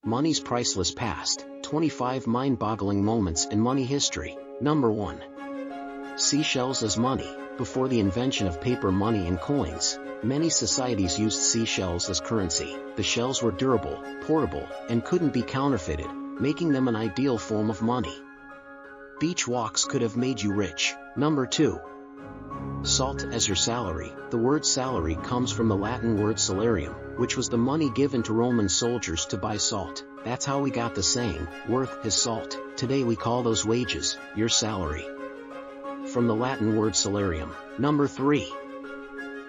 Money's Priceless Past, 25 Mind-Boggling Moments in Money History. Number 1. Seashells as money. Before the invention of paper money and coins, many societies used seashells as currency. The shells were durable, portable, and couldn't be counterfeited, making them an ideal form of money. Beach walks could have made you rich. Number 2. Salt as your salary. The word salary comes from the Latin word salarium, which was the money given to Roman soldiers to buy salt. That's how we got the saying, worth his salt. Today we call those wages, your salary. From the Latin word salarium. Number 3.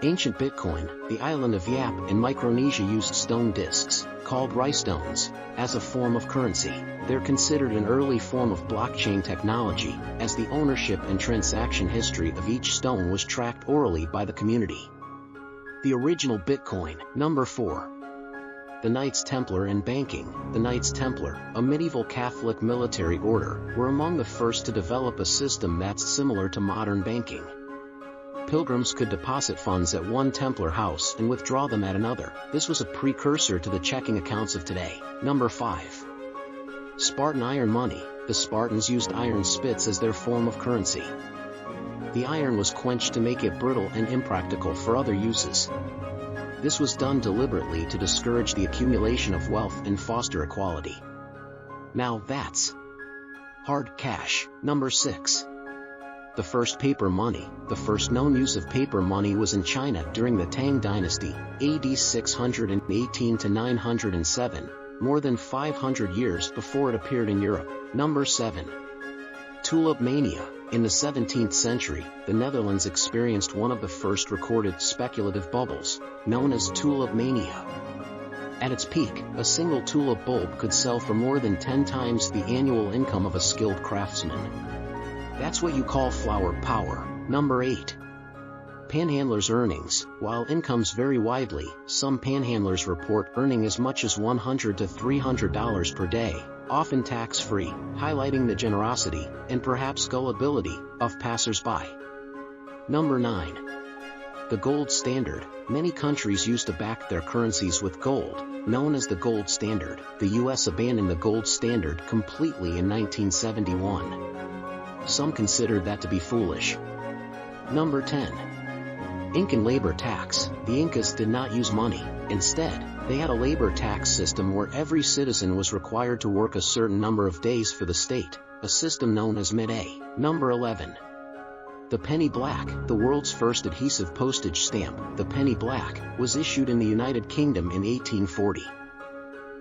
Ancient Bitcoin. The island of Yap in Micronesia used stone discs, called rhinestones, as a form of currency. They're considered an early form of blockchain technology, as the ownership and transaction history of each stone was tracked orally by the community. The original Bitcoin. Number 4. The Knights Templar in banking. The Knights Templar, a medieval Catholic military order, were among the first to develop a system that's similar to modern banking. Pilgrims could deposit funds at one Templar house and withdraw them at another. This was a precursor to the checking accounts of today. Number 5. Spartan iron money. The Spartans used iron spits as their form of currency. The iron was quenched to make it brittle and impractical for other uses. This was done deliberately to discourage the accumulation of wealth and foster equality. Now that's hard cash. Number 6. The first paper money. The first known use of paper money was in China during the Tang Dynasty, AD 618 to 907, more than 500 years before it appeared in Europe. Number 7. Tulip Mania. In the 17th century, the Netherlands experienced one of the first recorded speculative bubbles, known as Tulip Mania. At its peak, a single tulip bulb could sell for more than 10 times the annual income of a skilled craftsman. That's what you call flower power. Number 8. Panhandlers' earnings. While incomes vary widely, some panhandlers report earning as much as $100 to $300 per day, often tax-free, highlighting the generosity, and perhaps gullibility, of passers-by. Number 9. The gold standard. Many countries used to back their currencies with gold, known as the gold standard. The US abandoned the gold standard completely in 1971. Some considered that to be foolish. Number 10. Incan labor tax. The Incas did not use money. Instead, they had a labor tax system where every citizen was required to work a certain number of days for the state, a system known as Mid-A. Number 11. The penny black. The world's first adhesive postage stamp, the penny black, was issued in the United Kingdom in 1840.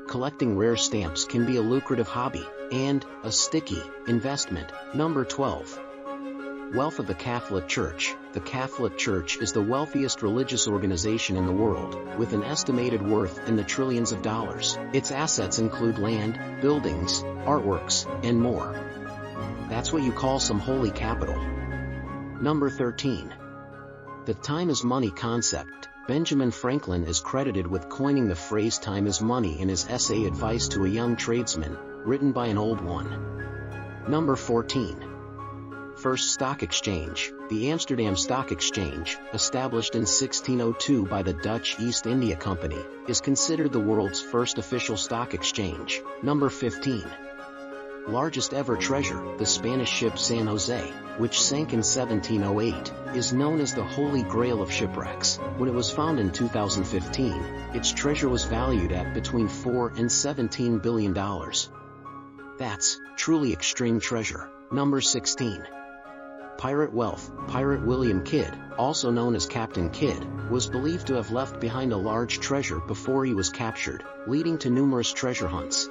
Collecting rare stamps can be a lucrative hobby, and a sticky investment. Number 12. Wealth of the Catholic Church. The Catholic Church is the wealthiest religious organization in the world, with an estimated worth in the trillions of dollars. Its assets include land, buildings, artworks, and more. That's what you call some holy capital. Number 13. The time is money concept. Benjamin Franklin is credited with coining the phrase time is money in his essay Advice to a Young Tradesman, written by an old one. Number 14. First stock exchange. The Amsterdam Stock Exchange, established in 1602 by the Dutch East India Company, is considered the world's first official stock exchange. Number 15. Largest ever treasure. The Spanish ship San Jose, which sank in 1708, is known as the Holy Grail of shipwrecks. When it was found in 2015, its treasure was valued at between $4 and $17 billion. That's truly extreme treasure. Number 16. Pirate wealth. Pirate William Kidd, also known as Captain Kidd, was believed to have left behind a large treasure before he was captured, leading to numerous treasure hunts.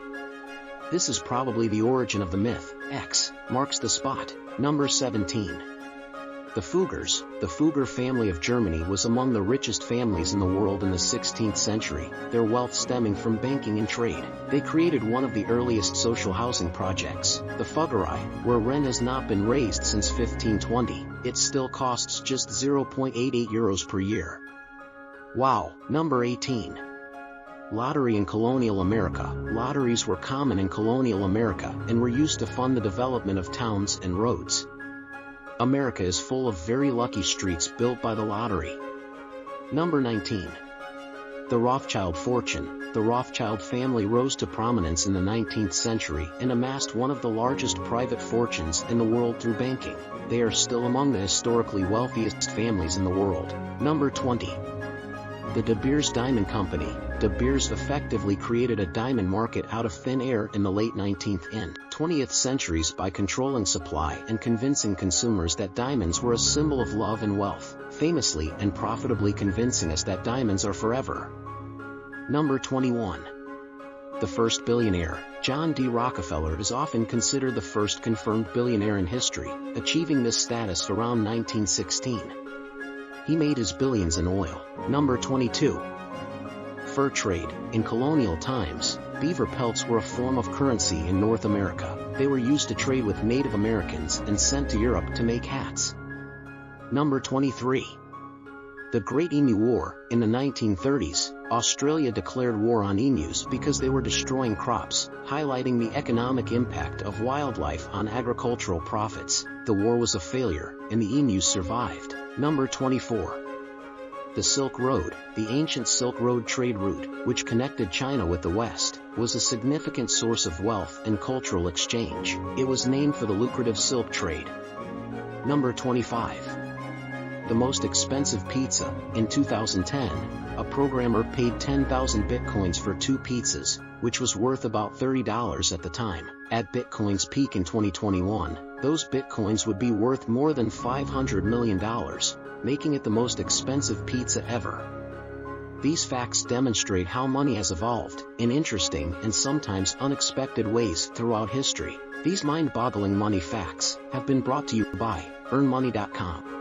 This is probably the origin of the myth. X marks the spot. Number 17. The Fuggers. The Fugger family of Germany was among the richest families in the world in the 16th century, their wealth stemming from banking and trade. They created one of the earliest social housing projects, the Fuggerei, where rent has not been raised since 1520. It still costs just €0.88 per year. Wow. Number 18. Lottery in colonial America. Lotteries were common in colonial America and were used to fund the development of towns and roads. America is full of very lucky streets built by the lottery. Number 19. The Rothschild fortune. the Rothschild family rose to prominence in the 19th century and amassed one of the largest private fortunes in the world through banking. They are still among the historically wealthiest families in the world. Number 20. The De Beers Diamond Company. De Beers effectively created a diamond market out of thin air in the late 19th and 20th centuries by controlling supply and convincing consumers that diamonds were a symbol of love and wealth, famously and profitably convincing us that diamonds are forever. Number 21. The first billionaire. John D. Rockefeller is often considered the first confirmed billionaire in history, achieving this status around 1916. He made his billions in oil. Number 22. Fur trade. In colonial times, beaver pelts were a form of currency in North America. They were used to trade with Native Americans and sent to Europe to make hats. Number 23. The Great Emu War. In the 1930s, Australia declared war on emus because they were destroying crops, highlighting the economic impact of wildlife on agricultural profits. The war was a failure, and the emus survived. Number 24. The Silk Road. The ancient Silk Road trade route, which connected China with the West, was a significant source of wealth and cultural exchange. It was named for the lucrative silk trade. Number 25. The most expensive pizza. In 2010, a programmer paid 10,000 bitcoins for 2 pizzas, which was worth about $30 at the time. At Bitcoin's peak in 2021, those bitcoins would be worth more than $500 million, making it the most expensive pizza ever. These facts demonstrate how money has evolved in interesting and sometimes unexpected ways throughout history. These mind-boggling money facts have been brought to you by earnmoney.com.